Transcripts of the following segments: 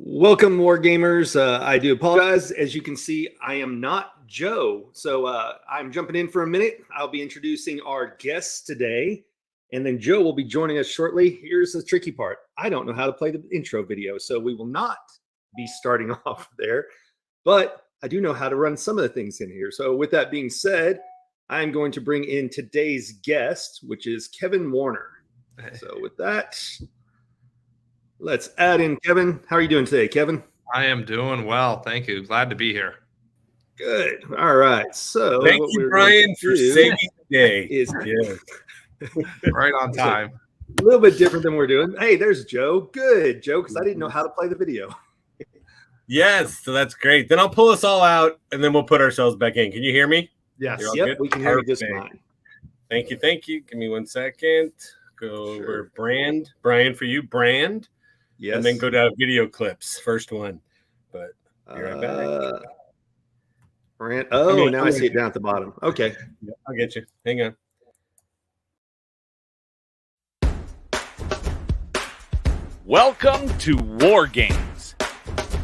Welcome, War Gamers. I do apologize. As you can see, I am not Joe. So I'm jumping in for a minute. I'll be introducing our guests today, and then Joe will be joining us shortly. Here's the tricky part. I don't know how to play the intro video, so we will not be starting off there, but I do know how to run some of the things in here. So with that being said, I'm going to bring in today's guest, which is Kevin Warner. So with that, let's add in Kevin. How are you doing today, Kevin? I am doing well. Thank you. Glad to be here. Good. All right. So thank you, Brian, for saving the day. Is right on time. A little bit different than we're doing. Hey, there's Joe. Good, Joe, because I didn't know how to play the video. Yes, so that's great. Then I'll pull us all out, and then we'll put ourselves back in. Can you hear me? Yes. Yep, we can hear you just fine. Thank you. Thank you. Give me 1 second. Go over brand. Brian, for you, brand. Yes. And then go down video clips. First one. But be right back. Brand. Oh, now I see it down at the bottom. Okay. Yeah, I'll get you. Hang on. Welcome to War Games,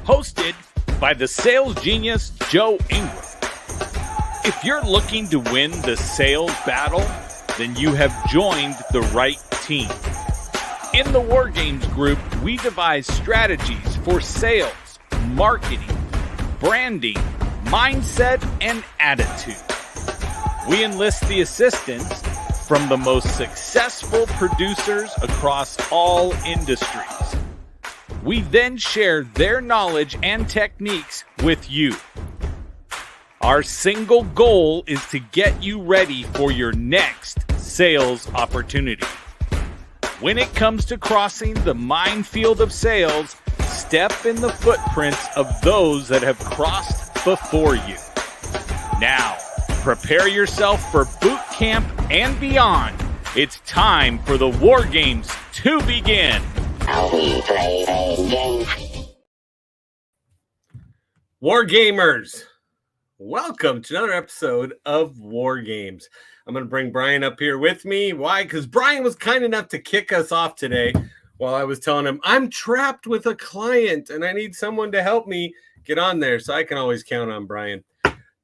hosted by the sales genius Joe Ingram. If you're looking to win the sales battle, then you have joined the right team. In the War Games group, we devise strategies for sales, marketing, branding, mindset, and attitude. We enlist the assistance from the most successful producers across all industries. We then share their knowledge and techniques with you. Our single goal is to get you ready for your next sales opportunity. When it comes to crossing the minefield of sales, step in the footprints of those that have crossed before you. Now, prepare yourself for boot camp and beyond. It's time for the War Games to begin. War Gamers, welcome to another episode of War Games. I'm going to bring Brian up here with me. Why? Because Brian was kind enough to kick us off today while I was telling him I'm trapped with a client and I need someone to help me get on there. So I can always count on Brian.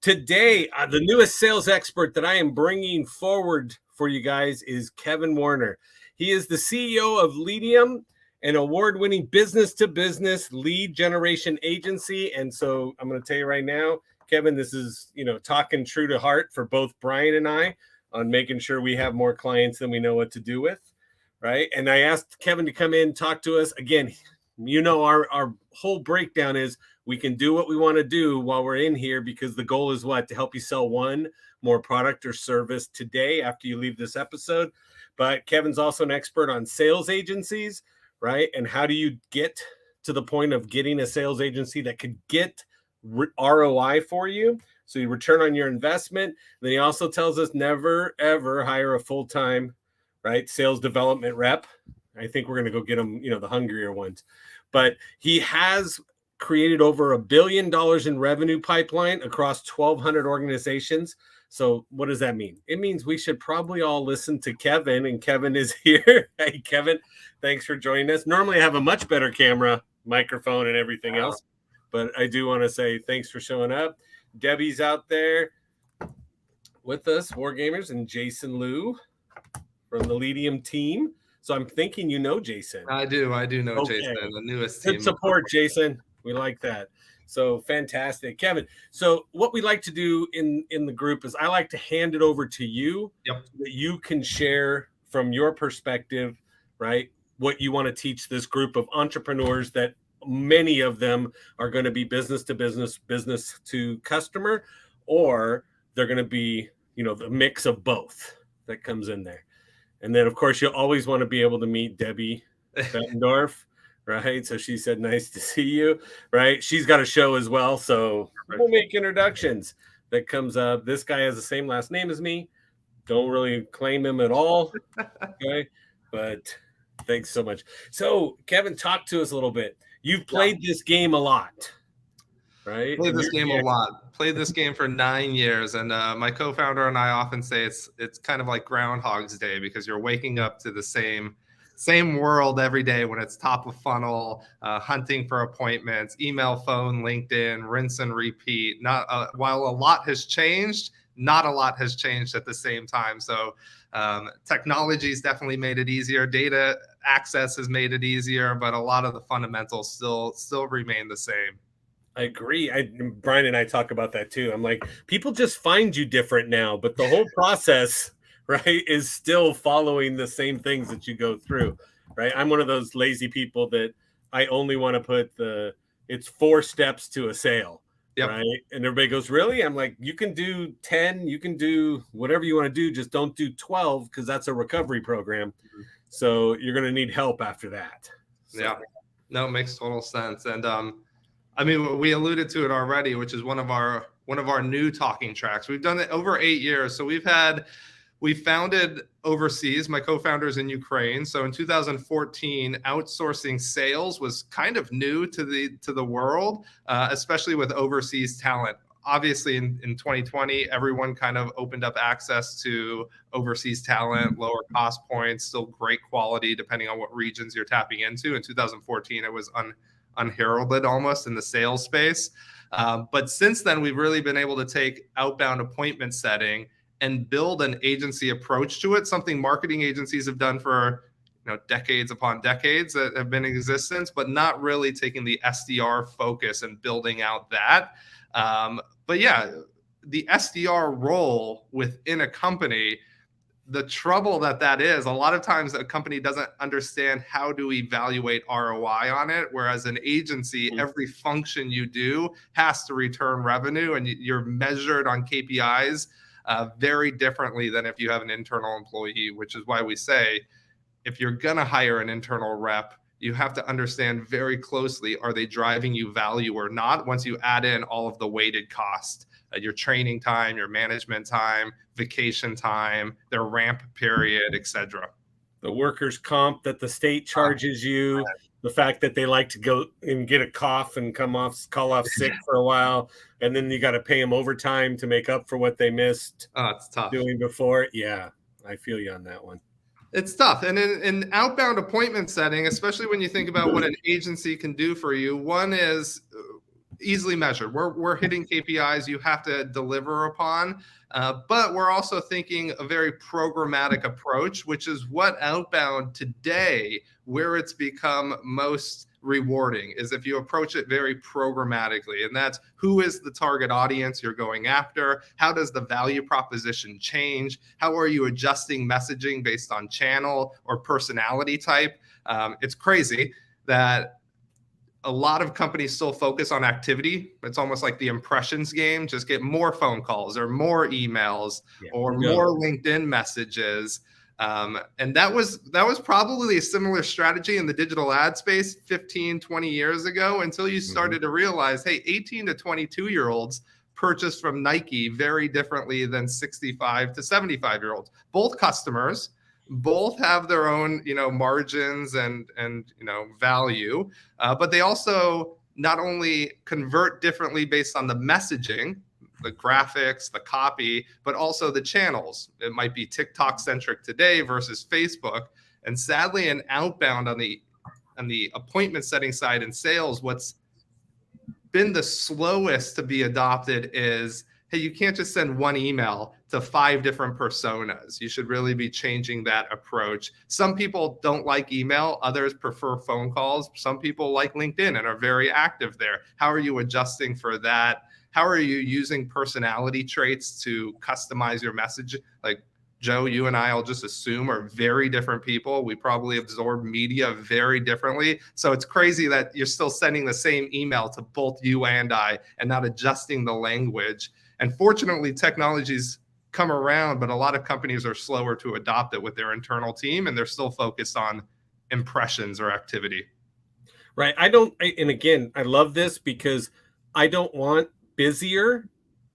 Today, the newest sales expert that I am bringing forward for you guys is Kevin Warner. He is the CEO of Leadium, an award-winning business-to-business lead generation agency. And so I'm going to tell you right now, Kevin, this is, talking true to heart for both Brian and I on making sure we have more clients than we know what to do with, right? And I asked Kevin to come in and talk to us. Again, our whole breakdown is we can do what we want to do while we're in here because the goal is what? To help you sell one more product or service today after you leave this episode. But Kevin's also an expert on sales agencies, right? And how do you get to the point of getting a sales agency that could get ROI for you? So you return on your investment. Then he also tells us never, ever hire a full-time, right, sales development rep. I think we're going to go get them, the hungrier ones. But he has created over $1 billion in revenue pipeline across 1,200 organizations. So what does that mean? It means we should probably all listen to Kevin, and Kevin is here. Hey, Kevin, thanks for joining us. Normally I have a much better camera, microphone, and everything else, but I do want to say thanks for showing up. Debbie's out there with us, War Gamers, and Jason Liu from the Leadium team. So I'm thinking Jason. I do know okay. Jason, the newest team. Good support, Jason. We like that. So fantastic. Kevin, so what we like to do in the group is I like to hand it over to you so that you can share from your perspective, right, what you want to teach this group of entrepreneurs that many of them are going to be business to business, business to customer, or they're going to be, the mix of both that comes in there. And then, of course, you'll always want to be able to meet Debbie Bettendorf, right? So she said, nice to see you, right? She's got a show as well. So we'll make introductions. That comes up. This guy has the same last name as me. Don't really claim him at all. Okay. But thanks so much. So, Kevin, talk to us a little bit. You've played this game a lot, right? Played this game a lot. Played this game for 9 years. And my co-founder and I often say it's kind of like Groundhog's Day because you're waking up to the same same world every day when it's top of funnel, hunting for appointments, email, phone, LinkedIn, rinse and repeat. Not while a lot has changed, not a lot has changed at the same time. So technology's definitely made it easier. Data access has made it easier, but a lot of the fundamentals still remain the same. I agree. Brian and I talk about that too. I'm like, people just find you different now, but the whole process, right, is still following the same things that you go through, right? I'm one of those lazy people that I only want to put it's 4 steps to a sale, Yep. right? And everybody goes, really? I'm like, you can do 10, you can do whatever you want to do. Just don't do 12 because that's a recovery program. So you're going to need help after that. So. Yeah, no, it makes total sense. And I mean, we alluded to it already, which is one of our new talking tracks. We've done it over 8 years. So we founded overseas. My co-founder's in Ukraine. So in 2014, outsourcing sales was kind of new to the world, especially with overseas talent. Obviously, in 2020, everyone kind of opened up access to overseas talent, lower cost points, still great quality, depending on what regions you're tapping into. In 2014, it was unheralded almost in the sales space. But since then, we've really been able to take outbound appointment setting and build an agency approach to it, something marketing agencies have done for decades upon decades that have been in existence, but not really taking the SDR focus and building out that. But yeah, the SDR role within a company, the trouble that is, a lot of times a company doesn't understand how to evaluate ROI on it, whereas an agency, every function you do has to return revenue, and you're measured on KPIs very differently than if you have an internal employee, which is why we say, if you're going to hire an internal rep, you have to understand very closely, are they driving you value or not? Once you add in all of the weighted cost, your training time, your management time, vacation time, their ramp period, etc. The workers' comp that the state charges you, the fact that they like to go and get a cough and call off sick for a while, and then you got to pay them overtime to make up for what they missed it's tough. Doing before. Yeah, I feel you on that one. It's tough. And in outbound appointment setting, especially when you think about what an agency can do for you, one is easily measured. We're hitting KPIs you have to deliver upon, but we're also thinking a very programmatic approach, which is what outbound today, where it's become most rewarding, is if you approach it very programmatically. And that's, who is the target audience you're going after? How does the value proposition change? How are you adjusting messaging based on channel or personality type? It's crazy that a lot of companies still focus on activity. It's almost like the impressions game. Just get more phone calls or more emails or more LinkedIn messages. And that was probably a similar strategy in the digital ad space 15, 20 years ago, until you started to realize, hey, 18 to 22-year-olds purchase from Nike very differently than 65 to 75-year-olds. Both customers, both have their own, margins and value, but they also not only convert differently based on the messaging, the graphics, the copy, but also the channels. It might be TikTok centric today versus Facebook. And sadly, in outbound on the appointment setting side in sales, what's been the slowest to be adopted is, hey, you can't just send one email to 5 different personas. You should really be changing that approach. Some people don't like email. Others prefer phone calls. Some people like LinkedIn and are very active there. How are you adjusting for that? How are you using personality traits to customize your message? Like Joe, you and I'll just assume are very different people. We probably absorb media very differently. So it's crazy that you're still sending the same email to both you and I and not adjusting the language. And fortunately, technology's come around, but a lot of companies are slower to adopt it with their internal team, and they're still focused on impressions or activity. Right. And again, I love this because I don't want busier,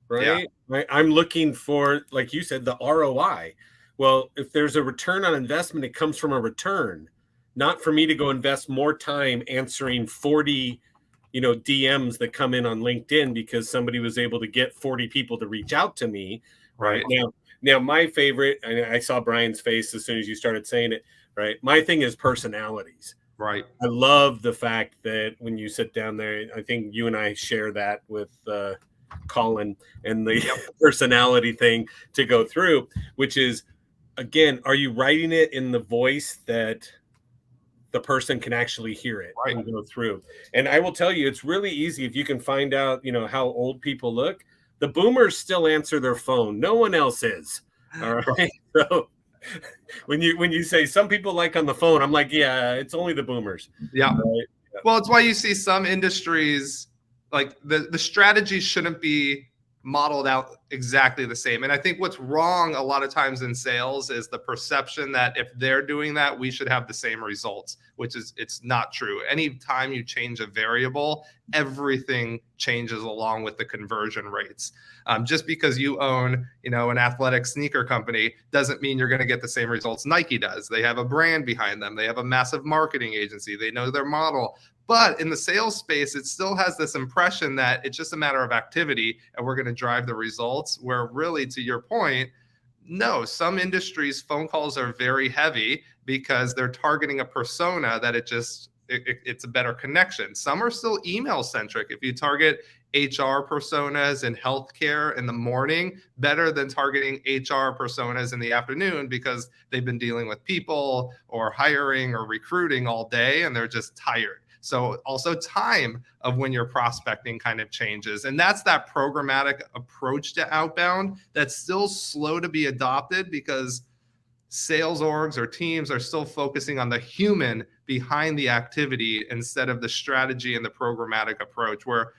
right? Yeah. I'm looking for, like you said, the ROI. Well, if there's a return on investment, it comes from a return, not for me to go invest more time answering 40 DMs that come in on LinkedIn because somebody was able to get 40 people to reach out to me. Right. Now, my favorite, and I saw Brian's face as soon as you started saying it, right? My thing is personalities. Right. I love the fact that when you sit down there, I think you and I share that with Colin and the personality thing to go through, which is, again, are you writing it in the voice that the person can actually hear it and go through? And I will tell you, it's really easy if you can find out, how old people look. The boomers still answer their phone. No one else is. All right. So when you say some people like on the phone, I'm like, yeah, it's only the boomers. Yeah. Right? Yeah. Well, it's why you see some industries, like the strategy shouldn't be modeled out exactly the same. And I think what's wrong a lot of times in sales is the perception that if they're doing that, we should have the same results, which is, it's not true. Anytime you change a variable, everything changes along with the conversion rates. Just because you own, an athletic sneaker company doesn't mean you're going to get the same results Nike does. They have a brand behind them. They have a massive marketing agency. They know their model. But in the sales space, it still has this impression that it's just a matter of activity and we're going to drive the results, where really, to your point, no, some industries phone calls are very heavy because they're targeting a persona that it's a better connection. Some are still email centric. If you target HR personas in healthcare in the morning, better than targeting HR personas in the afternoon because they've been dealing with people or hiring or recruiting all day and they're just tired. So also time of when you're prospecting kind of changes. And that's that programmatic approach to outbound that's still slow to be adopted because sales orgs or teams are still focusing on the human behind the activity instead of the strategy and the programmatic approach, where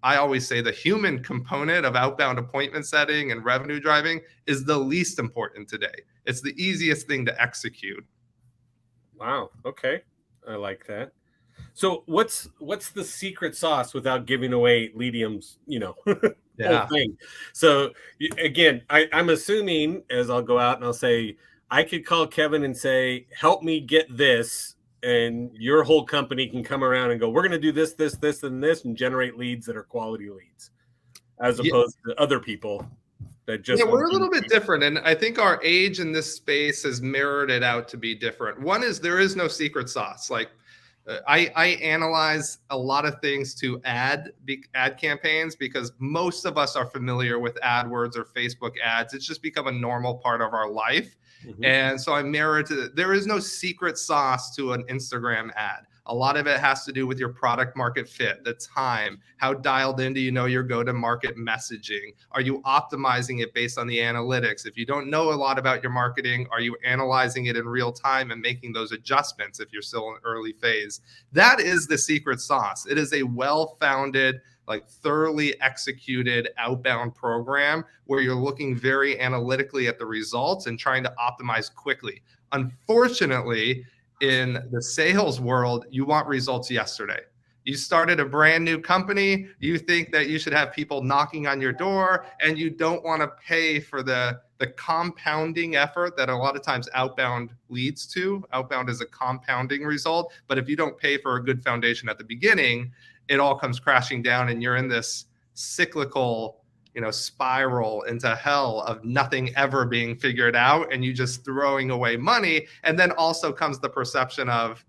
I always say the human component of outbound appointment setting and revenue driving is the least important today. It's the easiest thing to execute. Wow. Okay. I like that. So what's the secret sauce without giving away Leadium's, whole thing? So again, I'm assuming, as I'll go out and I'll say, I could call Kevin and say, help me get this. And your whole company can come around and go, we're going to do this, this, this, and this, and generate leads that are quality leads, as opposed to other people that just. Yeah, we're a little bit different. And I think our age in this space has mirrored it out to be different. One is there is no secret sauce. Like, I analyze a lot of things to ad campaigns because most of us are familiar with AdWords or Facebook ads. It's just become a normal part of our life. Mm-hmm. And so I mirror to there is no secret sauce to an Instagram ad. A lot of it has to do with your product market fit, the time, how dialed in do you know your go-to-market messaging? Are you optimizing it based on the analytics? If you don't know a lot about your marketing, are you analyzing it in real time and making those adjustments if you're still in early phase? That is the secret sauce. It is a well-founded, thoroughly executed outbound program where you're looking very analytically at the results and trying to optimize quickly. Unfortunately, in the sales world, you want results yesterday. You started a brand new company. You think that you should have people knocking on your door, and you don't want to pay for the compounding effort that a lot of times outbound leads to. Outbound is a compounding result. But if you don't pay for a good foundation at the beginning, it all comes crashing down and you're in this cyclical spiral into hell of nothing ever being figured out and you just throwing away money. And then also comes the perception of,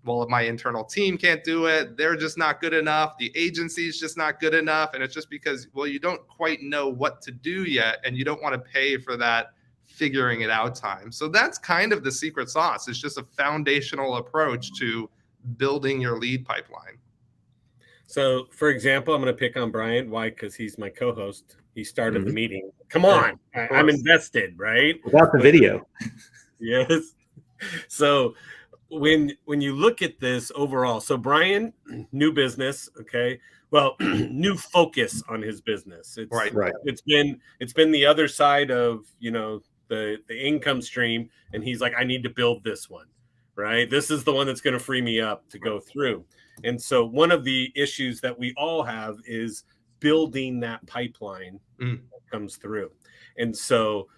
well, if my internal team can't do it, they're just not good enough. The agency's just not good enough. And it's just because, well, you don't quite know what to do yet. And you don't want to pay for that figuring it out time. So that's kind of the secret sauce. It's just a foundational approach to building your lead pipeline. So, for example, I'm going to pick on Brian. Why? Because he's my co-host. He started the meeting. Come on. I'm invested, right? Without the video. Yes. So when you look at this overall, so Brian, new business, okay? Well, new focus on his business. It's, right. It's been the other side of, the income stream. And he's like, I need to build this one, right? This is the one that's going to free me up to go through. And so one of the issues that we all have is building that pipeline that comes through. And so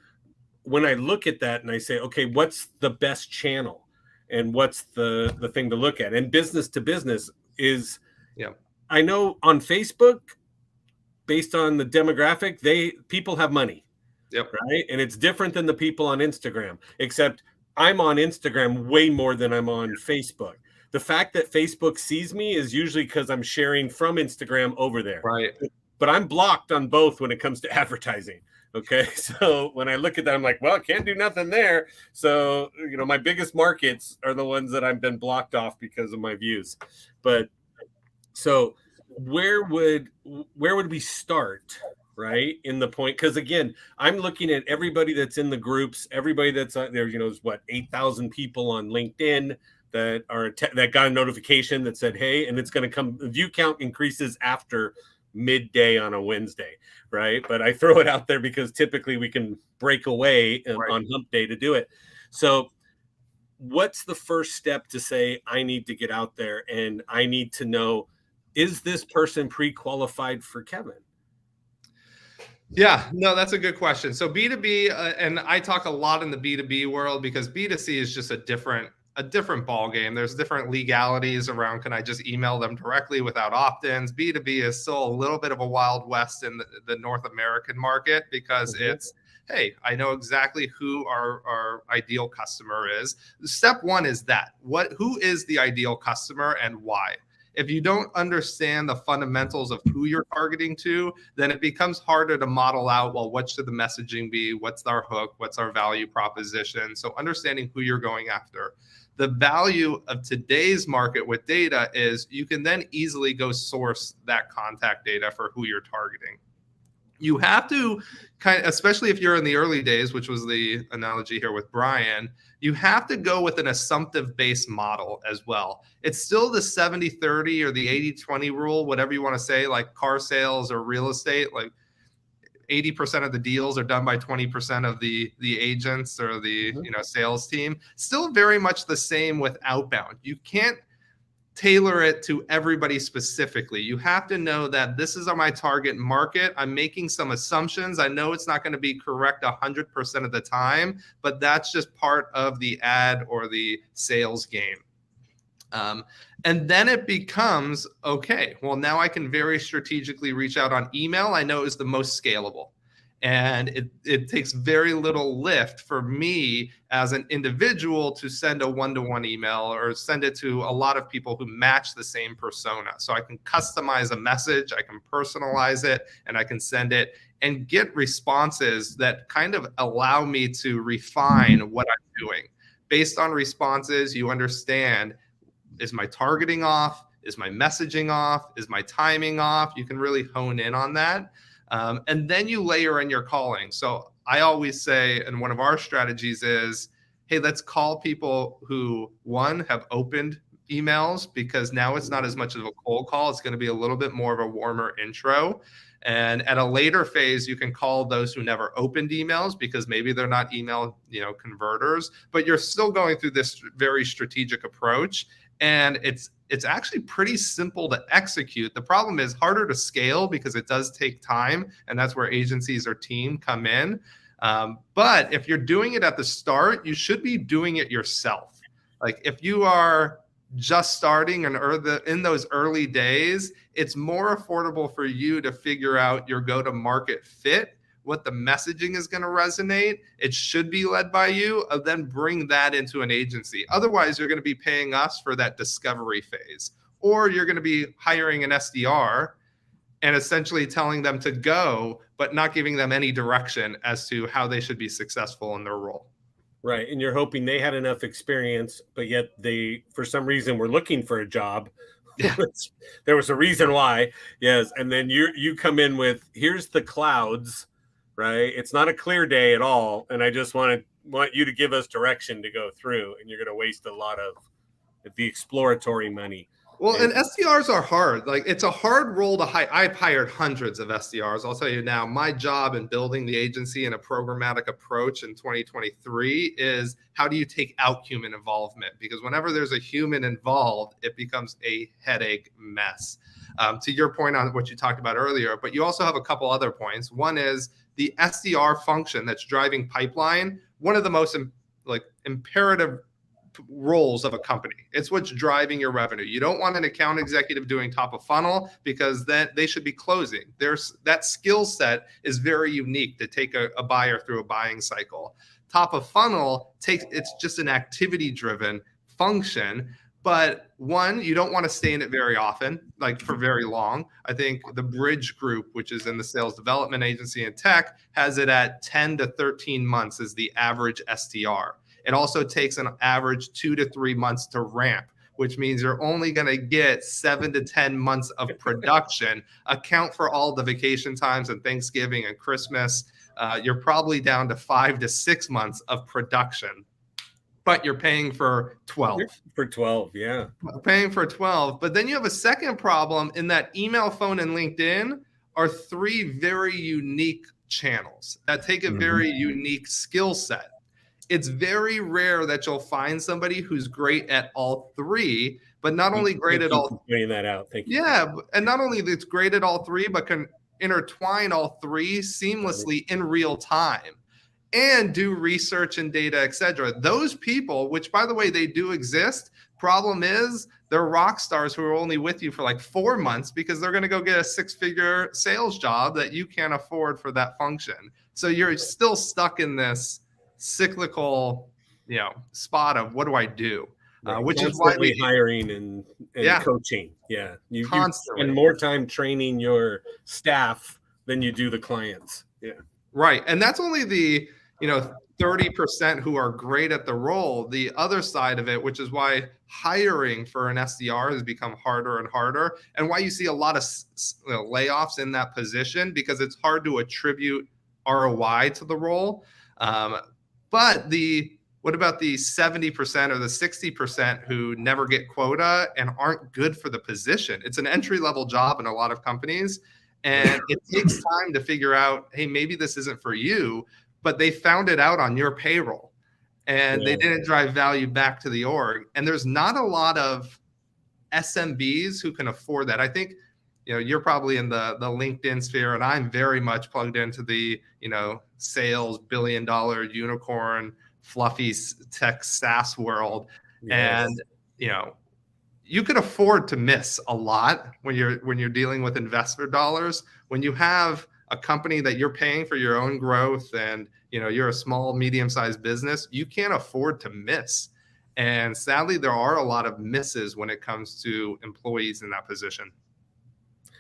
when I look at that and I say, okay, what's the best channel and what's the thing to look at? And business to business is, I know on Facebook, based on the demographic, people have money. Yep. Right. And it's different than the people on Instagram, except I'm on Instagram way more than I'm on Facebook. The fact that Facebook sees me is usually because I'm sharing from Instagram over there. Right. But I'm blocked on both when it comes to advertising. Okay. So when I look at that, I'm like, well, I can't do nothing there. So, my biggest markets are the ones that I've been blocked off because of my views. But so where would we start? Right in the point, because again, I'm looking at everybody that's in the groups, everybody that's there. There's what 8,000 people on LinkedIn that that got a notification that said, "Hey," and it's going to come. View count increases after midday on a Wednesday, right? But I throw it out there because typically we can break away on hump day to do it. So, what's the first step to say I need to get out there and I need to know, is this person pre-qualified for Kevin? Yeah, no, that's a good question. So B2B, and I talk a lot in the B2B world because B2C is just a different ball game. There's different legalities around, can I just email them directly without opt-ins? B2B is still a little bit of a wild west in the North American market because it's, hey, I know exactly who our ideal customer is. Step one is that. Who is the ideal customer and why? If you don't understand the fundamentals of who you're targeting to, then it becomes harder to model out, well, what should the messaging be? What's our hook? What's our value proposition? So understanding who you're going after. The value of today's market with data is you can then easily go source that contact data for who you're targeting. You have to especially if you're in the early days, which was the analogy here with Brian, you have to go with an assumptive based model as well. It's still the 70-30 or the 80-20 rule, whatever you want to say, like car sales or real estate, like 80% of the deals are done by 20% of the agents or the sales team. Still very much the same with outbound. You can't tailor it to everybody specifically. You have to know that this is my target market. I'm making some assumptions. I know it's not going to be correct 100% of the time, but that's just part of the ad or the sales game. And then it becomes, okay, well, now I can very strategically reach out on email. I know is the most scalable. And it takes very little lift for me as an individual to send a one-to-one email or send it to a lot of people who match the same persona. So I can customize a message, I can personalize it, and I can send it and get responses that kind of allow me to refine what I'm doing. Based on responses, you understand, is my targeting off? Is my messaging off? Is my timing off? You can really hone in on that. And then you layer in your calling. So I always say, and one of our strategies is, hey, let's call people who, one, have opened emails, because now it's not as much of a cold call. It's going to be a little bit more of a warmer intro. And at a later phase, you can call those who never opened emails because maybe they're not email, converters, but you're still going through this very strategic approach. And it's actually pretty simple to execute. The problem is harder to scale because it does take time, and that's where agencies or team come in. But if you're doing it at the start, you should be doing it yourself. Like if you are just starting and in those early days, it's more affordable for you to figure out your go-to-market fit, what the messaging is going to resonate. It should be led by you, and then bring that into an agency. Otherwise, you're going to be paying us for that discovery phase, or you're going to be hiring an SDR and essentially telling them to go, but not giving them any direction as to how they should be successful in their role. Right. And you're hoping they had enough experience, but yet they, for some reason, were looking for a job. Yeah. There was a reason why. Yes. And then you come in with, here's the clouds, right? It's not a clear day at all. And I just want you to give us direction to go through. And you're going to waste a lot of the exploratory money. Well, and SDRs are hard. Like, it's a hard role to hire. I've hired hundreds of SDRs. I'll tell you now, my job in building the agency in a programmatic approach in 2023 is, how do you take out human involvement? Because whenever there's a human involved, it becomes a headache mess. To your point on what you talked about earlier, but you also have a couple other points. One is the SDR function that's driving pipeline. One of the most imperative roles of a company. It's what's driving your revenue. You don't want an account executive doing top of funnel, because then they should be closing. That skill set is very unique to take a buyer through a buying cycle. Top of funnel it's just an activity driven function. But one, you don't want to stay in it very often, like for very long. I think the Bridge Group, which is in the sales development agency in tech, has it at 10 to 13 months as the average SDR. It also takes an average 2 to 3 months to ramp, which means you're only going to get 7 to 10 months of production. Account for all the vacation times and Thanksgiving and Christmas. You're probably down to 5 to 6 months of production. But you're paying for 12. For 12, yeah. Paying for 12. But then you have a second problem in that email, phone, and LinkedIn are 3 very unique channels that take a very unique skill set. It's very rare that you'll find somebody who's great at all 3, but not only great at all. Pointing that out. Thank you. Yeah, and not only that's great at all 3, but can intertwine all 3 seamlessly in real time. And do research and data, etc. Those people, which by the way, they do exist. Problem is, they're rock stars who are only with you for like 4 months because they're going to go get a 6-figure sales job that you can't afford for that function. So you're still stuck in this cyclical, spot of what do I do? Right. Which is why we hiring and coaching. Yeah, you spend more time training your staff than you do the clients. Yeah, right, and that's only the 30% who are great at the role. The other side of it, which is why hiring for an SDR has become harder and harder, and why you see a lot of layoffs in that position, because it's hard to attribute ROI to the role. But what about the 70% or the 60% who never get quota and aren't good for the position? It's an entry-level job in a lot of companies, and it takes time to figure out, hey, maybe this isn't for you, but they found it out on your payroll and they didn't drive value back to the org. And there's not a lot of SMBs who can afford that. I think, you're probably in the LinkedIn sphere, and I'm very much plugged into the, sales billion-dollar unicorn, fluffy tech SaaS world. Yes. And, you could afford to miss a lot when you're dealing with investor dollars. When you have a company that you're paying for your own growth and you're a small, medium-sized business, you can't afford to miss. And sadly, there are a lot of misses when it comes to employees in that position.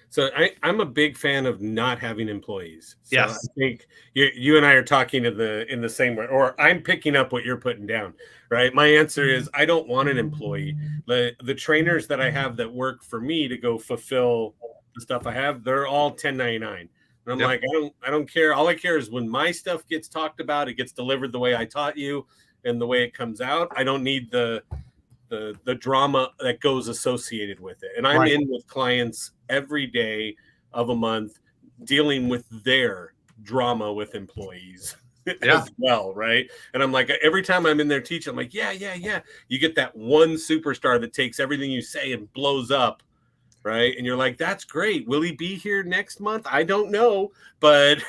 So I'm a big fan of not having employees. So yes. I think you and I are talking in the same way, or I'm picking up what you're putting down, right? My answer is I don't want an employee. The trainers that I have that work for me to go fulfill the stuff I have, they're all 1099. And I'm like, I don't care. All I care is when my stuff gets talked about, it gets delivered the way I taught you and the way it comes out. I don't need the drama that goes associated with it. And I'm in with clients every day of a month dealing with their drama with employees as well, right? And I'm like, every time I'm in there teaching, I'm like, yeah. You get that one superstar that takes everything you say and blows up, right? And you're like, that's great. Will he be here next month? I don't know. But,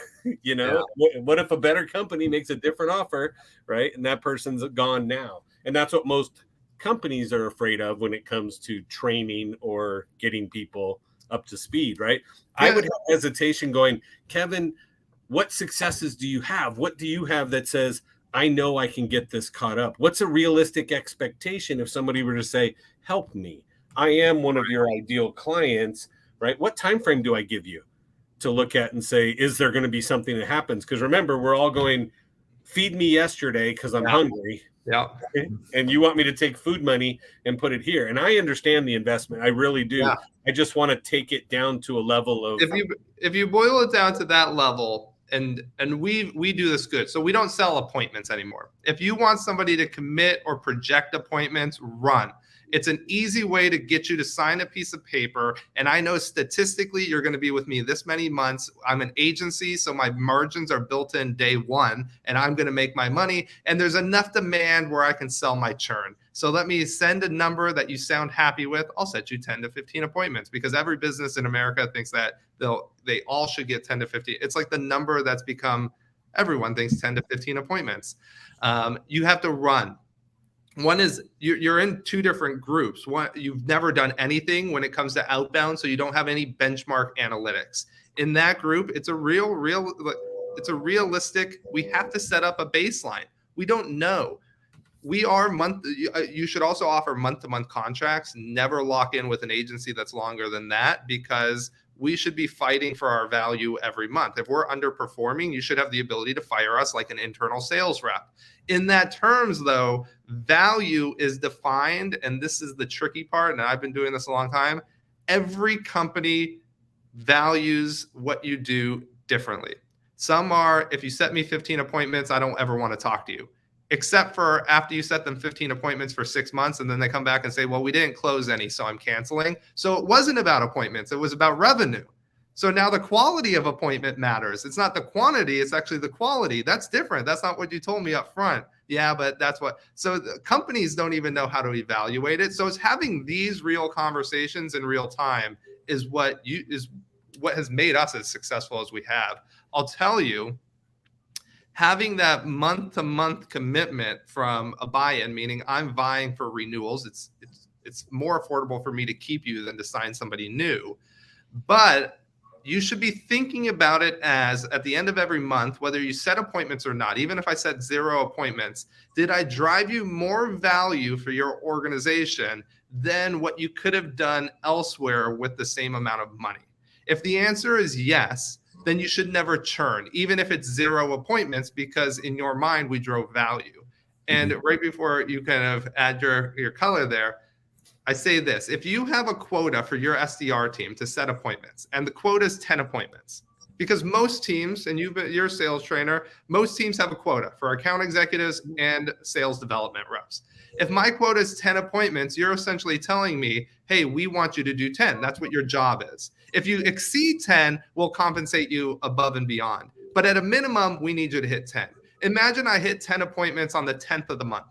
what if a better company makes a different offer, right? And that person's gone now. And that's what most companies are afraid of when it comes to training or getting people up to speed, right? I would have hesitation going, Kevin, what successes do you have? What do you have that says, I know I can get this caught up? What's a realistic expectation if somebody were to say, help me? I am one of your ideal clients, right? What time frame do I give you to look at and say, is there going to be something that happens? Because remember, we're all going, feed me yesterday because I'm hungry. Yeah. And you want me to take food money and put it here. And I understand the investment. I really do. Yeah. I just want to take it down to a level of. If you boil it down to that level, and we do this good. So we don't sell appointments anymore. If you want somebody to commit or project appointments, run. It's an easy way to get you to sign a piece of paper. And I know statistically you're going to be with me this many months. I'm an agency, so my margins are built in day one, and I'm going to make my money. And there's enough demand where I can sell my churn. So let me send a number that you sound happy with. I'll set you 10 to 15 appointments, because every business in America thinks that they all should get 10 to 15. It's like the number that's become, everyone thinks 10 to 15 appointments. You have to run. One is you're in two different groups. One, you've never done anything when it comes to outbound, so you don't have any benchmark analytics. In that group, it's a realistic, we have to set up a baseline. We don't know. You should also offer month-to-month contracts. Never lock in with an agency that's longer than that, because we should be fighting for our value every month. If we're underperforming, you should have the ability to fire us like an internal sales rep. In that terms, though, value is defined, and this is the tricky part, and I've been doing this a long time. Every company values what you do differently. Some are, if you set me 15 appointments, I don't ever want to talk to you, except for after you set them 15 appointments for 6 months, and then they come back and say, well, we didn't close any, so I'm canceling. So it wasn't about appointments. It was about revenue. So now the quality of appointment matters. It's not the quantity, it's actually the quality. That's different. That's not what you told me up front. Yeah, but that's what. So the companies don't even know how to evaluate it. So it's having these real conversations in real time is what has made us as successful as we have. I'll tell you, having that month-to-month commitment from a buy-in, meaning I'm vying for renewals, it's more affordable for me to keep you than to sign somebody new. But you should be thinking about it as, at the end of every month, whether you set appointments or not, even if I set 0 appointments, did I drive you more value for your organization than what you could have done elsewhere with the same amount of money? If the answer is yes, then you should never churn, even if it's 0 appointments, because in your mind, we drove value. And right before you kind of add your color there, I say this: if you have a quota for your SDR team to set appointments, and the quota is 10 appointments, because most teams, and you're a sales trainer, most teams have a quota for account executives and sales development reps. If my quota is 10 appointments, you're essentially telling me, hey, we want you to do 10. That's what your job is. If you exceed 10, we'll compensate you above and beyond. But at a minimum, we need you to hit 10. Imagine I hit 10 appointments on the 10th of the month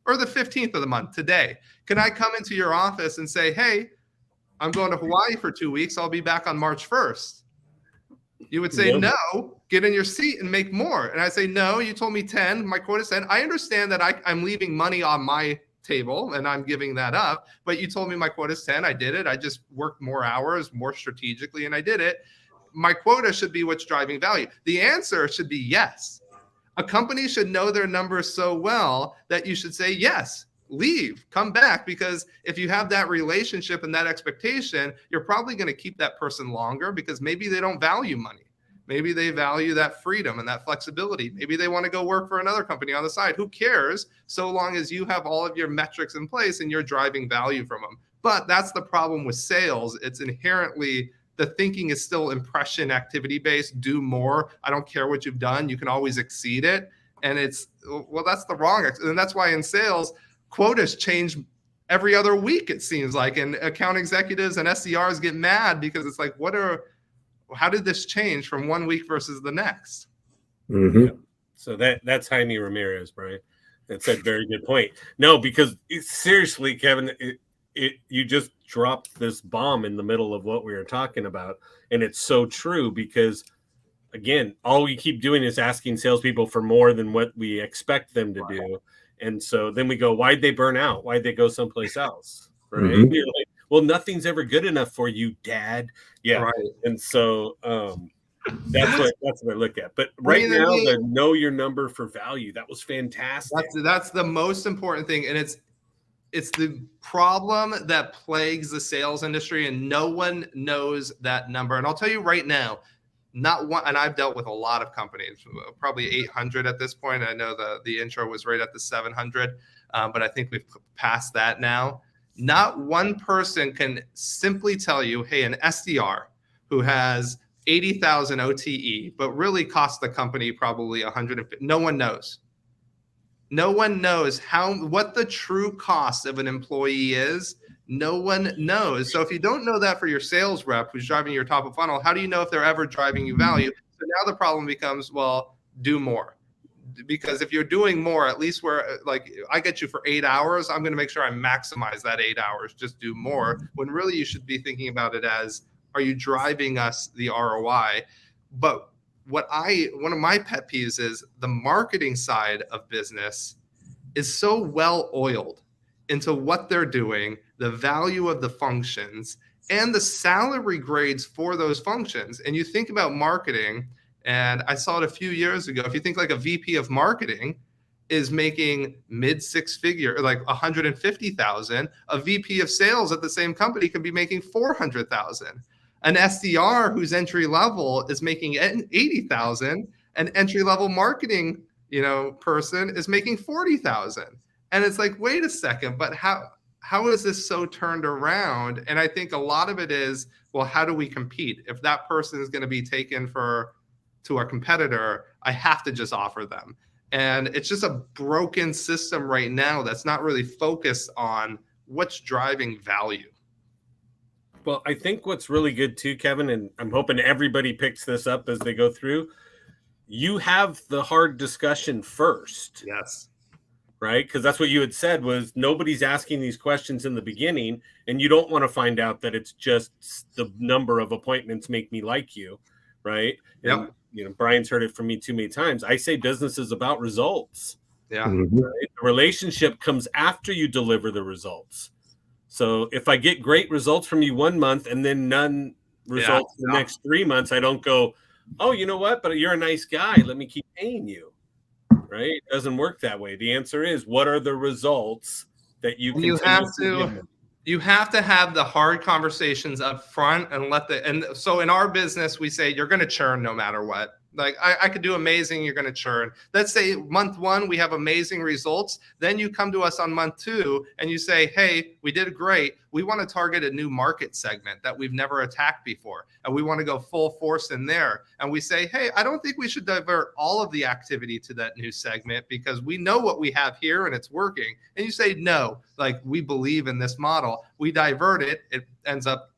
or the 15th of the month today. Can I come into your office and say, hey, I'm going to Hawaii for 2 weeks. I'll be back on March 1st. You would say, no, get in your seat and make more. And I say, no, you told me 10. My quota is 10. I understand that I'm leaving money on my table and I'm giving that up, but you told me my quota is 10. I did it. I just worked more hours, more strategically, and I did it. My quota should be what's driving value. The answer should be yes. A company should know their numbers so well that you should say, yes, leave, come back, because if you have that relationship and that expectation, you're probably going to keep that person longer, because maybe they don't value money. Maybe they value that freedom and that flexibility. Maybe they want to go work for another company on the side. Who cares, so long as you have all of your metrics in place and you're driving value from them. But that's the problem with sales. It's inherently, the thinking is still impression activity based. Do more. I don't care what you've done. You can always exceed it. And it's, well, that's the wrong. And that's why in sales, quotas change every other week, it seems like. And account executives and SDRs get mad because it's like, how did this change from 1 week versus the next? Mm-hmm. Yeah. So that's Jaime Ramirez, Brian. That's a very good point. No, because seriously, Kevin, you just dropped this bomb in the middle of what we were talking about. And it's so true, because again, all we keep doing is asking salespeople for more than what we expect them to do. And so then we go, why'd they burn out? Why'd they go someplace else? Right. Mm-hmm. You're like, well, nothing's ever good enough for you, Dad. Yeah. Right. And so that's what I look at. But right now, the know your number for value, that was fantastic. That's the most important thing. And it's the problem that plagues the sales industry, and no one knows that number. And I'll tell you right now, not one, and I've dealt with a lot of companies, probably 800 at this point. I know the intro was right at the 700, but I think we've passed that now. Not one person can simply tell you, hey, an SDR who has 80,000 OTE, but really costs the company probably 150. No one knows. No one knows what the true cost of an employee is. No one knows. So if you don't know that for your sales rep who's driving your top of funnel, how do you know if they're ever driving you value? So now the problem becomes, well, do more. Because if you're doing more, at least where, like, I get you for 8 hours, I'm going to make sure I maximize that 8 hours. Just do more. When really you should be thinking about it as, are you driving us the ROI? But one of my pet peeves is the marketing side of business is so well oiled into what they're doing, the value of the functions, and the salary grades for those functions. And you think about marketing, and I saw it a few years ago. If you think like a VP of marketing is making mid six figure, like 150,000, a VP of sales at the same company can be making 400,000. An SDR who's entry level is making 80,000. An entry level marketing, person is making 40,000. And it's like, wait a second, but how is this so turned around? And I think a lot of it is, well, how do we compete? If that person is going to be taken to a competitor, I have to just offer them. And it's just a broken system right now that's not really focused on what's driving value. Well, I think what's really good too, Kevin, and I'm hoping everybody picks this up as they go through, you have the hard discussion first. Yes. Right? Because that's what you had said was nobody's asking these questions in the beginning, and you don't want to find out that it's just the number of appointments make me like you, right? Yep. And, Brian's heard it from me too many times. I say business is about results. Yeah. Mm-hmm. Right? The relationship comes after you deliver the results. So if I get great results from you 1 month and then none results in the next 3 months, I don't go, oh, you know what? But you're a nice guy. Let me keep paying you. Right? It doesn't work that way. The answer is, what are the results that you can you have to have the hard conversations up front and so in our business, we say you're going to churn no matter what. Like I could do amazing. You're going to churn. Let's say month 1, we have amazing results. Then you come to us on month 2 and you say, hey, we did great. We want to target a new market segment that we've never attacked before. And we want to go full force in there. And we say, hey, I don't think we should divert all of the activity to that new segment because we know what we have here and it's working. And you say, no, like we believe in this model. We divert it. It ends up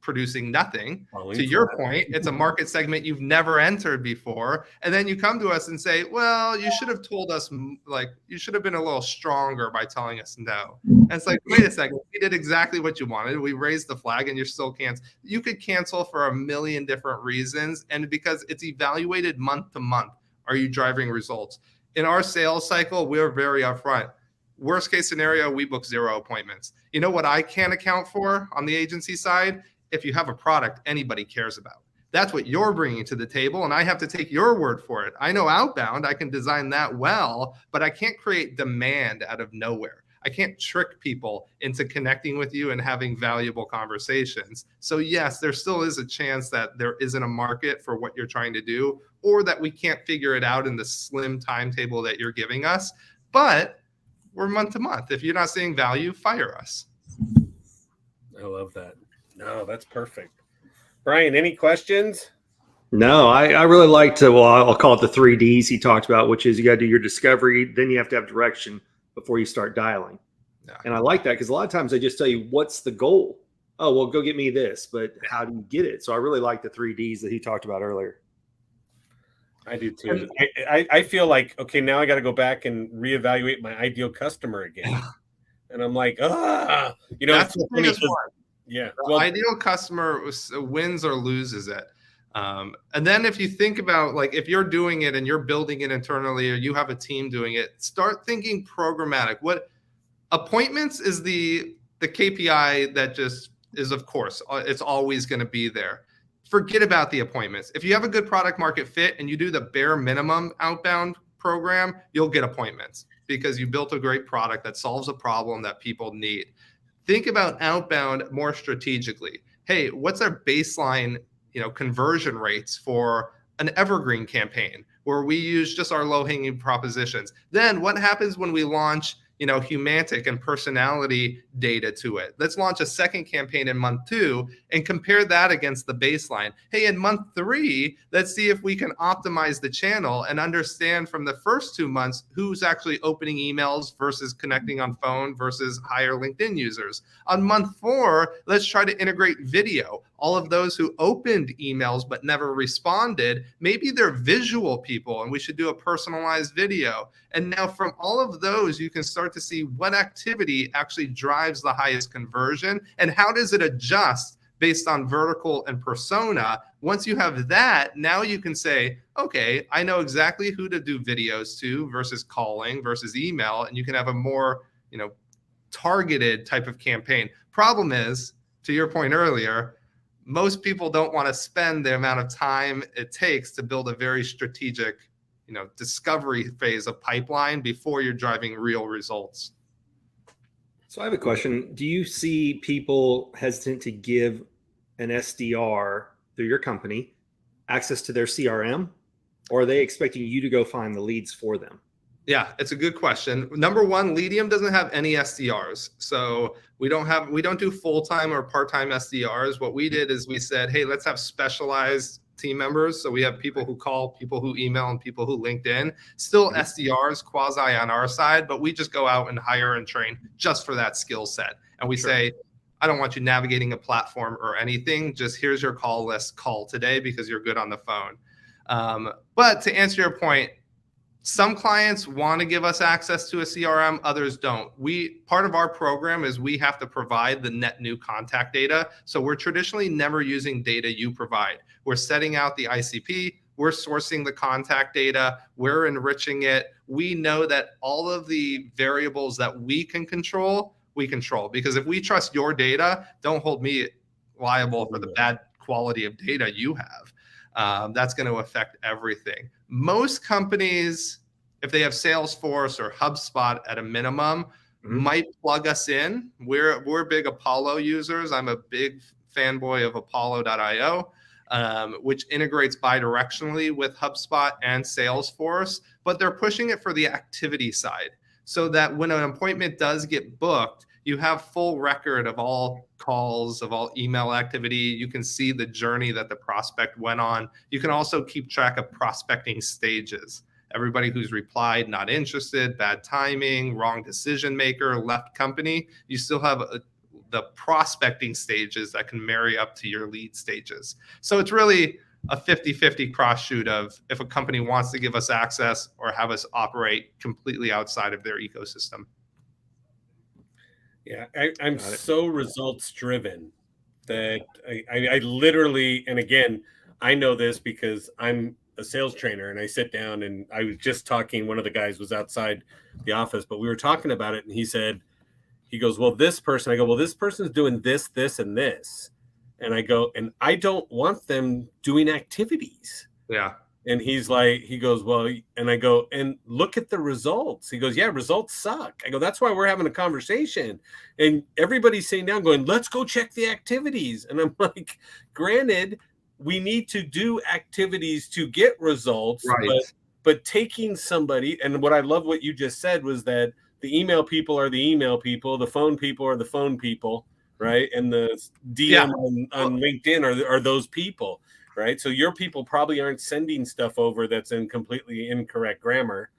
producing nothing. To your point, it's a market segment you've never entered before. And then you come to us and say, well, you should have told us, like, you should have been a little stronger by telling us no. And it's like, wait a second, we did exactly what you wanted. We raised the flag and you're still canceling. You could cancel for a million different reasons. And because it's evaluated month to month, are you driving results? In our sales cycle, we're very upfront. Worst case scenario, we book 0 appointments. You know what I can't account for on the agency side? If you have a product anybody cares about. That's what you're bringing to the table, and I have to take your word for it. I know outbound, I can design that well, but I can't create demand out of nowhere. I can't trick people into connecting with you and having valuable conversations. So yes, there still is a chance that there isn't a market for what you're trying to do, or that we can't figure it out in the slim timetable that you're giving us, but we're month to month. If you're not seeing value, fire us. I love that. No, that's perfect. Brian, any questions? No, I really like to, well, I'll call it the 3 Ds he talked about, which is you got to do your discovery, then you have to have direction before you start dialing. Yeah. And I like that because a lot of times they just tell you, what's the goal? Oh, well, go get me this, but how do you get it? So I really like the 3 Ds that he talked about earlier. I do too. I feel like, okay, now I got to go back and reevaluate my ideal customer again. And I'm like, that's the biggest one. Yeah. The ideal customer wins or loses it. And then if you think about, like, if you're doing it and you're building it internally or you have a team doing it, start thinking programmatic. What appointments is the KPI that just is, of course, it's always going to be there. Forget about the appointments. If you have a good product market fit and you do the bare minimum outbound program, you'll get appointments because you built a great product that solves a problem that people need. Think about outbound more strategically. Hey, what's our baseline, conversion rates for an evergreen campaign where we use just our low-hanging propositions? Then what happens when we launch, humantic and personality data to it? Let's launch a second campaign in month 2 and compare that against the baseline. Hey, in month 3, let's see if we can optimize the channel and understand from the first 2 months who's actually opening emails versus connecting on phone versus higher LinkedIn users. On month 4, let's try to integrate video. All of those who opened emails but never responded, maybe they're visual people and we should do a personalized video. And now from all of those, you can start to see what activity actually drives the highest conversion and how does it adjust based on vertical and persona. Once you have that, now you can say, okay, I know exactly who to do videos to versus calling versus email, and you can have a more, targeted type of campaign. Problem is, to your point earlier, most people don't want to spend the amount of time it takes to build a very strategic, discovery phase of pipeline before you're driving real results. So I have a question. Do you see people hesitant to give an SDR through your company access to their CRM, or are they expecting you to go find the leads for them? Yeah, it's a good question. Number one, Leadium doesn't have any SDRs. So we don't do full-time or part-time SDRs. What we did is we said, hey, let's have specialized team members. So we have people who call, people who email, and people who LinkedIn. Still SDRs quasi on our side, but we just go out and hire and train just for that skill set. And we say, I don't want you navigating a platform or anything. Just here's your call list, call today because you're good on the phone. But to answer your point, some clients want to give us access to a CRM, others don't. Part of our program is we have to provide the net new contact data. So we're traditionally never using data you provide. We're setting out the ICP, we're sourcing the contact data, we're enriching it. We know that all of the variables that we can control, we control. Because if we trust your data, don't hold me liable for the bad quality of data you have. That's going to affect everything. Most companies, if they have Salesforce or HubSpot at a minimum, might plug us in. We're big Apollo users. I'm a big fanboy of Apollo.io, which integrates bidirectionally with HubSpot and Salesforce, but they're pushing it for the activity side so that when an appointment does get booked, you have full record of all calls, of all email activity. You can see the journey that the prospect went on. You can also keep track of prospecting stages. Everybody who's replied, not interested, bad timing, wrong decision maker, left company. You still have the prospecting stages that can marry up to your lead stages. So it's really a 50-50 cross shoot of if a company wants to give us access or have us operate completely outside of their ecosystem. Yeah, I'm so results driven that I literally, and again, I know this because I'm a sales trainer and I sit down and I was just talking, one of the guys was outside the office, but we were talking about it and he goes, well, this person, I go, well, this person's doing this, this, and this. And I go, and I don't want them doing activities. Yeah. And he goes, well, and I go, and look at the results. He goes, yeah, results suck. I go, that's why we're having a conversation. And everybody's sitting down going, let's go check the activities. And I'm like, granted, we need to do activities to get results, right. but taking somebody, and what I love what you just said was that the email people are the email people, the phone people are the phone people, right? And the DM on LinkedIn are those people. Right. So your people probably aren't sending stuff over that's in completely incorrect grammar.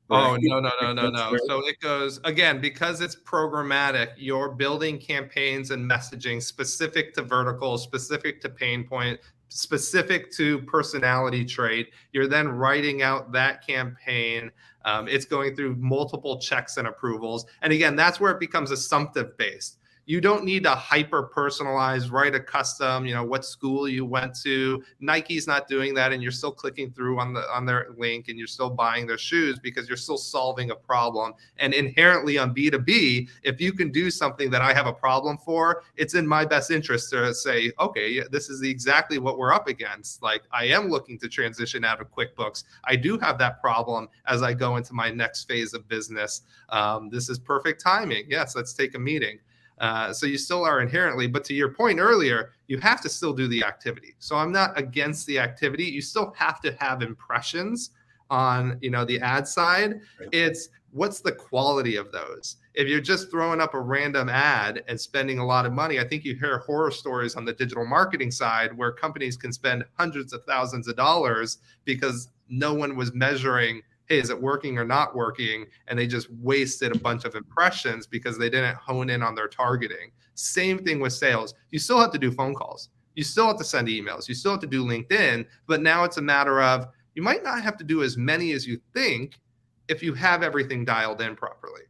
Right? Oh, no. So it goes, again, because it's programmatic, you're building campaigns and messaging specific to vertical, specific to pain point, specific to personality trait. You're then writing out that campaign. It's going through multiple checks and approvals. And again, that's where it becomes assumptive based. You don't need to hyper personalize, write a custom, what school you went to. Nike's not doing that, and you're still clicking through on their link and you're still buying their shoes because you're still solving a problem. And inherently on B2B, if you can do something that I have a problem for, it's in my best interest to say, okay, this is exactly what we're up against. Like, I am looking to transition out of QuickBooks. I do have that problem as I go into my next phase of business. This is perfect timing. Yes, let's take a meeting. So you still are inherently, but to your point earlier, you have to still do the activity. So I'm not against the activity. You still have to have impressions on, the ad side. It's what's the quality of those? If you're just throwing up a random ad and spending a lot of money, I think you hear horror stories on the digital marketing side where companies can spend hundreds of thousands of dollars because no one was measuring, hey, is it working or not working? And they just wasted a bunch of impressions because they didn't hone in on their targeting. Same thing with sales. You still have to do phone calls. You still have to send emails. You still have to do LinkedIn. But now it's a matter of you might not have to do as many as you think if you have everything dialed in properly.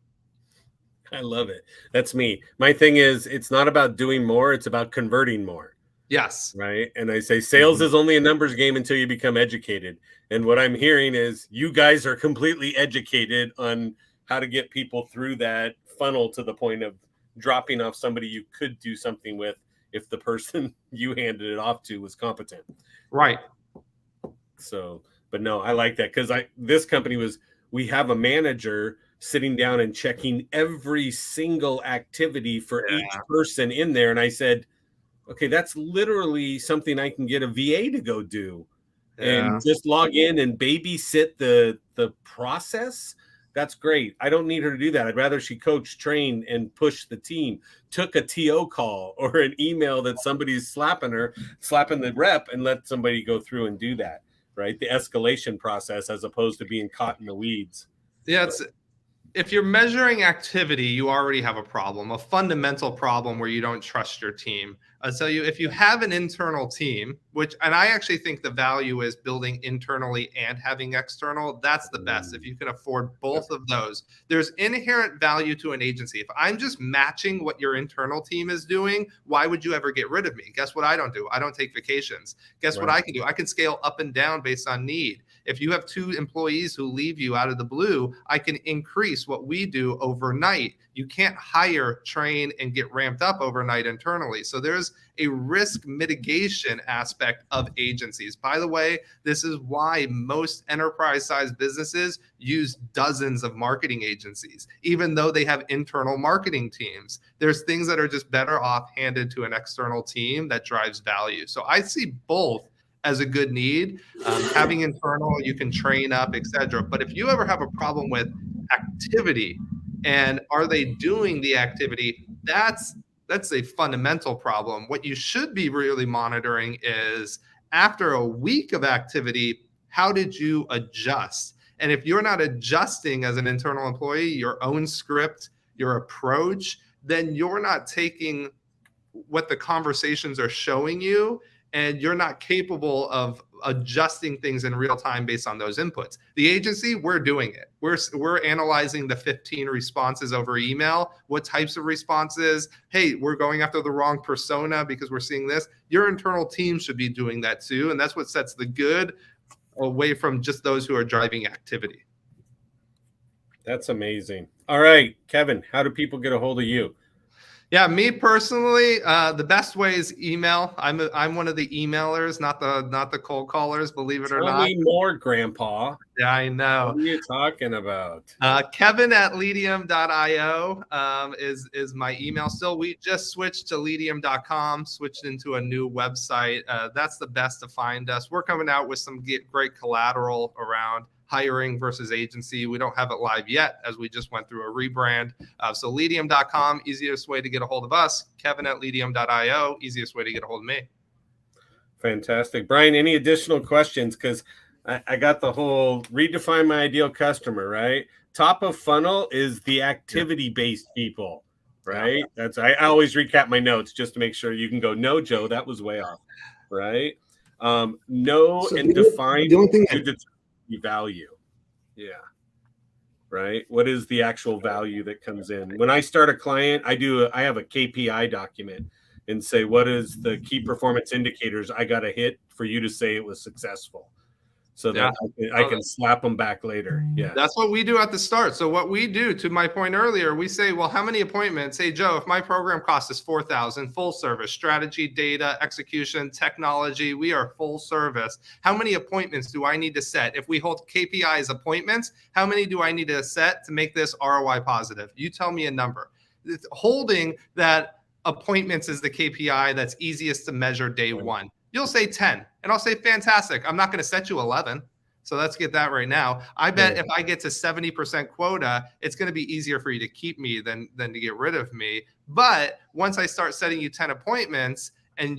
I love it. That's me. My thing is, it's not about doing more. It's about converting more. Yes. right? And I say sales is only a numbers game until you become educated. And what I'm hearing is you guys are completely educated on how to get people through that funnel to the point of dropping off somebody you could do something with if the person you handed it off to was competent. Right. So, but no, I like that because this company we have a manager sitting down and checking every single activity for each person in there. And I said, okay, that's literally something I can get a VA to go do and just log in and babysit the process. That's great. I don't need her to do that. I'd rather she coach, train, and push the team. Took a TO call or an email that somebody's slapping the rep, and let somebody go through and do that, right? The escalation process as opposed to being caught in the weeds. Yeah, if you're measuring activity, you already have a problem, a fundamental problem where you don't trust your team. I'll tell you, if you have an internal team, and I actually think the value is building internally and having external, that's the best. If you can afford both of those, there's inherent value to an agency. If I'm just matching what your internal team is doing, why would you ever get rid of me? Guess what I don't do? I don't take vacations. Guess what I can do? I can scale up and down based on need. If you have 2 employees who leave you out of the blue, I can increase what we do overnight. You can't hire, train, and get ramped up overnight internally. So there's a risk mitigation aspect of agencies. By the way, this is why most enterprise-sized businesses use dozens of marketing agencies, even though they have internal marketing teams. There's things that are just better off handed to an external team that drives value. So I see both as a good need. Having internal, you can train up, etc. But if you ever have a problem with activity and are they doing the activity, that's a fundamental problem. What you should be really monitoring is after a week of activity, how did you adjust? And if you're not adjusting as an internal employee, your own script, your approach, then you're not taking what the conversations are showing you, and you're not capable of adjusting things in real time based on those inputs. The agency, we're doing it. We're analyzing the 15 responses over email. What types of responses? Hey, we're going after the wrong persona because we're seeing this. Your internal team should be doing that too. And that's what sets the good away from just those who are driving activity. That's amazing. All right, Kevin, how do people get a hold of you? Yeah, me personally, the best way is email. I'm one of the emailers, not the cold callers, believe it or not. Tell me more, Grandpa. Yeah, I know. What are you talking about? Kevin@Leadium.io is my email still. We just switched to Leadium.com, switched into a new website. That's the best to find us. We're coming out with some great collateral around hiring versus agency. We don't have it live yet as we just went through a rebrand. So Leadium.com, easiest way to get a hold of us. Kevin@Leadium.io, easiest way to get a hold of me. Fantastic. Brian, any additional questions? Because I got the whole redefine my ideal customer, right? Top of funnel is the activity-based people, right? I always recap my notes just to make sure you can go, no, Joe, that was way off, right? Define the only thing value. Yeah. Right. What is the actual value that comes in? When I start a client, I have a KPI document and say, what is the key performance indicators I got to hit for you to say it was successful? So that I can slap them back later. Yeah. That's what we do at the start. So what we do, to my point earlier, we say, well, how many appointments? Hey, Joe, if my program cost is $4,000, full service, strategy, data, execution, technology, we are full service. How many appointments do I need to set? If we hold KPIs appointments, how many do I need to set to make this ROI positive? You tell me a number. Holding that appointments is the KPI that's easiest to measure day one. You'll say 10, and I'll say, fantastic. I'm not going to set you 11. So let's get that right now. I bet if I get to 70% quota, it's going to be easier for you to keep me than to get rid of me. But once I start setting you 10 appointments and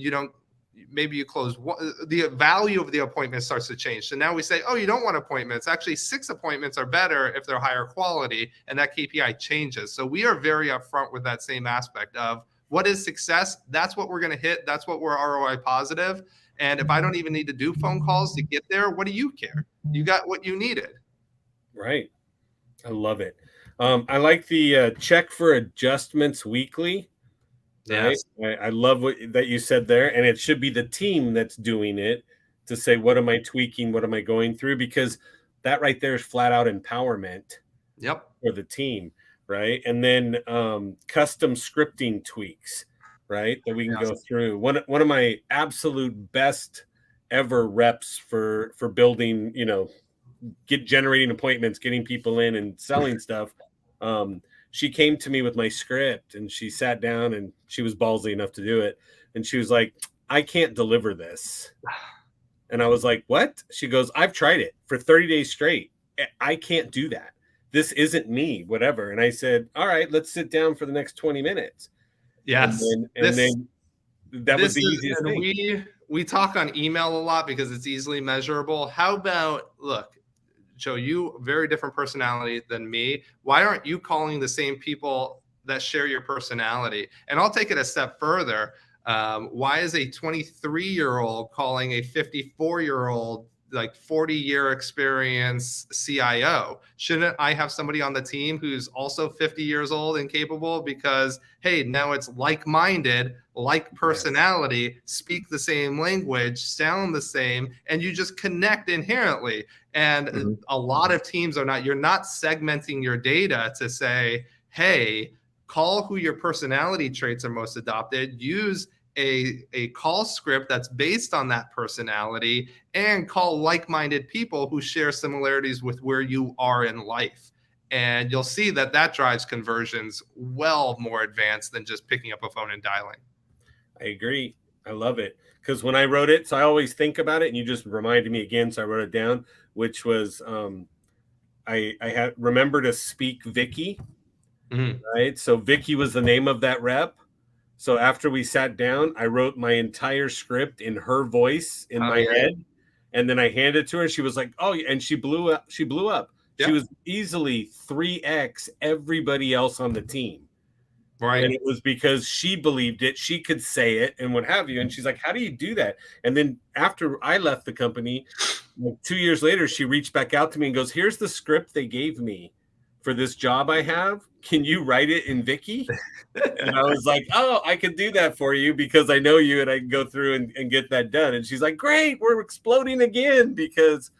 maybe you close one, the value of the appointment starts to change. So now we say, oh, you don't want appointments. Actually, 6 appointments are better if they're higher quality, and that KPI changes. So we are very upfront with that same aspect of what is success. That's what we're going to hit. That's what we're ROI positive. And if I don't even need to do phone calls to get there, what do you care? You got what you needed. Right. I love it. I like the check for adjustments weekly. Right? Yes. I love that you said there, and it should be the team that's doing it to say, what am I tweaking? What am I going through? Because that right there is flat out empowerment Yep. for the team, right? And then custom scripting tweaks, right? That we can go through. One of my absolute best ever reps for building, generating appointments, getting people in and selling stuff. She came to me with my script and she sat down and she was ballsy enough to do it. And she was like, I can't deliver this. And I was like, what? She goes, I've tried it for 30 days straight. I can't do that. This isn't me, whatever. And I said, all right, let's sit down for the next 20 minutes. Yes. And then that was the easiest thing. We talk on email a lot because it's easily measurable. How about, look, Joe, you very different personality than me. Why aren't you calling the same people that share your personality? And I'll take it a step further. Why is a 23-year-old calling a 54-year-old, like 40-year experience CIO? Shouldn't I have somebody on the team who's also 50 years old and capable? Because, hey, now it's like-minded, like personality, speak the same language, sound the same, and you just connect inherently. And a lot of teams you're not segmenting your data to say, hey, call who your personality traits are most adopted, use a call script that's based on that personality, and call like-minded people who share similarities with where you are in life. And you'll see that drives conversions well more advanced than just picking up a phone and dialing. I agree. I love it. Because when I wrote it, so I always think about it, and you just reminded me again, so I wrote it down, which was I had remember to speak Vicky, right? So Vicky was the name of that rep. So after we sat down, I wrote my entire script in her voice in my head, and then I handed it to her. She was like, "Oh," and she blew up. She blew up. Yep. She was easily 3x everybody else on the team. Right. And it was because she believed it. She could say it and what have you. And she's like, how do you do that? And then after I left the company, like 2 years later, she reached back out to me and goes, here's the script they gave me for this job I have. Can you write it in Vicky? And I was like, oh, I can do that for you because I know you and I can go through and get that done. And she's like, great, we're exploding again because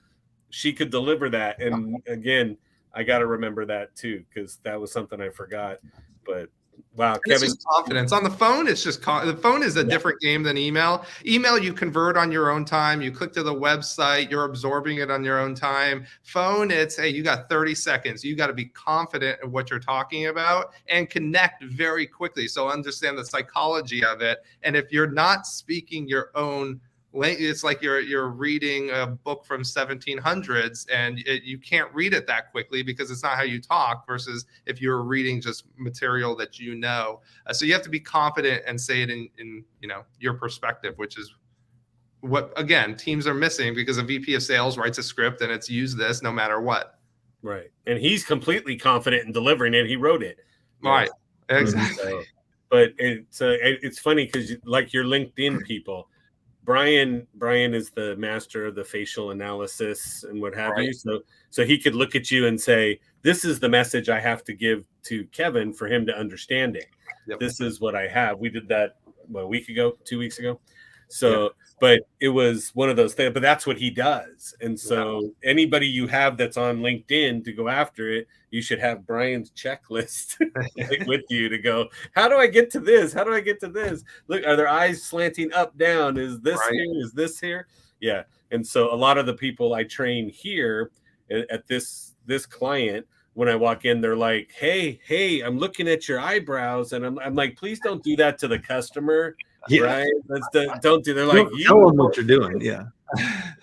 she could deliver that. And again, I got to remember that too, because that was something I forgot. But wow, Kevin. It's just confidence. On the phone, it's just the phone is a different game than email. Email, you convert on your own time. You click to the website, you're absorbing it on your own time. Phone, it's, hey, you got 30 seconds. You got to be confident in what you're talking about and connect very quickly. So understand the psychology of it. And if you're not speaking your own language, it's like you're reading a book from 1700s and you can't read it that quickly because it's not how you talk versus if you're reading just material that you know. So you have to be confident and say it in your perspective, which is what, again, teams are missing because a VP of sales writes a script and it's use this no matter what. Right. And he's completely confident in delivering it. He wrote it. Right. Exactly. So, but it's funny because like your LinkedIn people, Brian is the master of the facial analysis and what have you. So he could look at you and say, this is the message I have to give to Kevin for him to understand it. Yep. This is what I have. We did that a week ago, 2 weeks ago. So, but it was one of those things, but that's what he does. And so anybody you have that's on LinkedIn to go after it, you should have Brian's checklist with you to go, how do I get to this? How do I get to this? Look, are their eyes slanting up, down? Is this here? Is this here? Yeah. And so a lot of the people I train here at this client, when I walk in, they're like, hey, I'm looking at your eyebrows. And I'm like, please don't do that to the customer. Yeah. Right? Don't do. They're like, show them what you're doing. Yeah.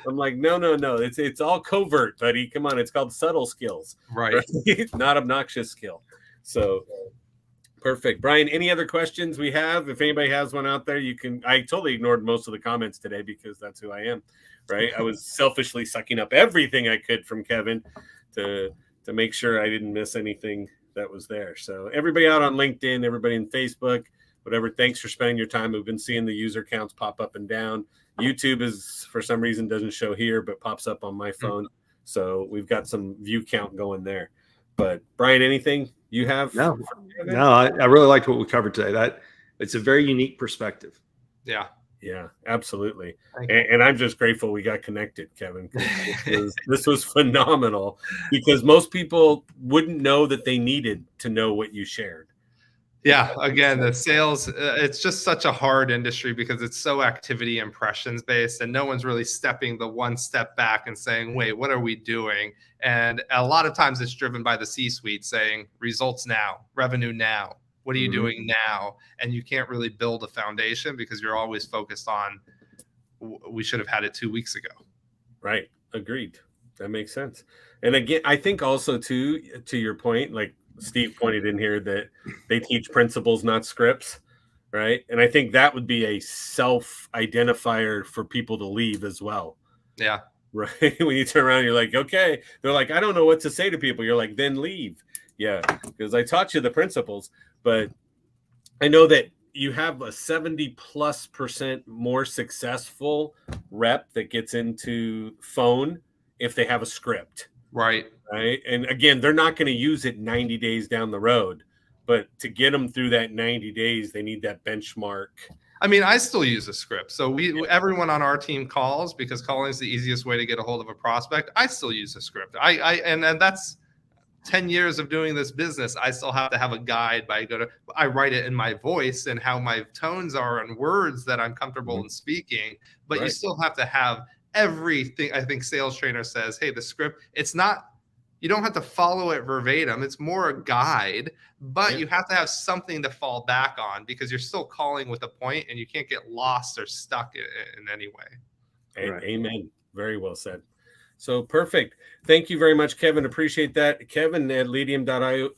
I'm like, no. It's all covert, buddy. Come on, it's called subtle skills, right? Not obnoxious skill. So perfect, Brian. Any other questions we have? If anybody has one out there, you can. I totally ignored most of the comments today because that's who I am, right? I was selfishly sucking up everything I could from Kevin to make sure I didn't miss anything that was there. So everybody out on LinkedIn, everybody in Facebook, whatever, thanks for spending your time. We've been seeing the user counts pop up and down. YouTube is, for some reason, doesn't show here, but pops up on my phone. So we've got some view count going there. But Brian, anything you have? No, I really liked what we covered today. It's a very unique perspective. Yeah. Yeah, absolutely. Thank you. And I'm just grateful we got connected, Kevin. This was phenomenal because most people wouldn't know that they needed to know what you shared. Yeah, again, the sales, it's just such a hard industry because it's so activity impressions based, and no one's really stepping the one step back and saying, wait, what are we doing? And a lot of times it's driven by the C-suite saying results now, revenue now. What are you doing now? And you can't really build a foundation because you're always focused on, we should have had it 2 weeks ago. Right. Agreed. That makes sense. And again, I think also to your point, like Steve pointed in here that they teach principles, not scripts. Right. And I think that would be a self-identifier for people to leave as well. Yeah. Right. When you turn around, you're like, okay. They're like, I don't know what to say to people. You're like, then leave. Yeah. Because I taught you the principles, but I know that you have a 70+% more successful rep that gets into phone if they have a script. Right. Right. And again, they're not going to use it 90 days down the road, but to get them through that 90 days, they need that benchmark. I mean, I still use a script. So everyone on our team calls because calling is the easiest way to get a hold of a prospect. I still use a script. And that's 10 years of doing this business. I still have to have a guide. I write it in my voice and how my tones are and words that I'm comfortable in speaking. But you still have to have everything. I think sales trainer says, hey, the script, it's not, you don't have to follow it verbatim. It's more a guide, but you have to have something to fall back on because you're still calling with a point and you can't get lost or stuck in any way. Right. Amen. Very well said. So perfect. Thank you very much, Kevin. Appreciate that. Kevin at Leadium.io.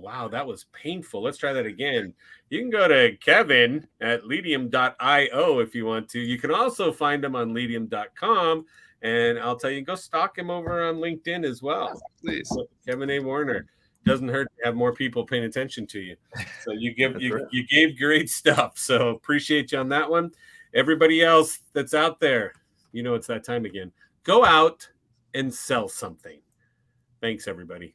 Wow, that was painful. Let's try that again. You can go to Kevin at Leadium.io if you want to. You can also find him on Leadium.com. And I'll tell you, go stalk him over on LinkedIn as well. Please. Kevin A. Warner. Doesn't hurt to have more people paying attention to you. So you gave great stuff. So appreciate you on that one. Everybody else that's out there, you know it's that time again. Go out and sell something. Thanks, everybody.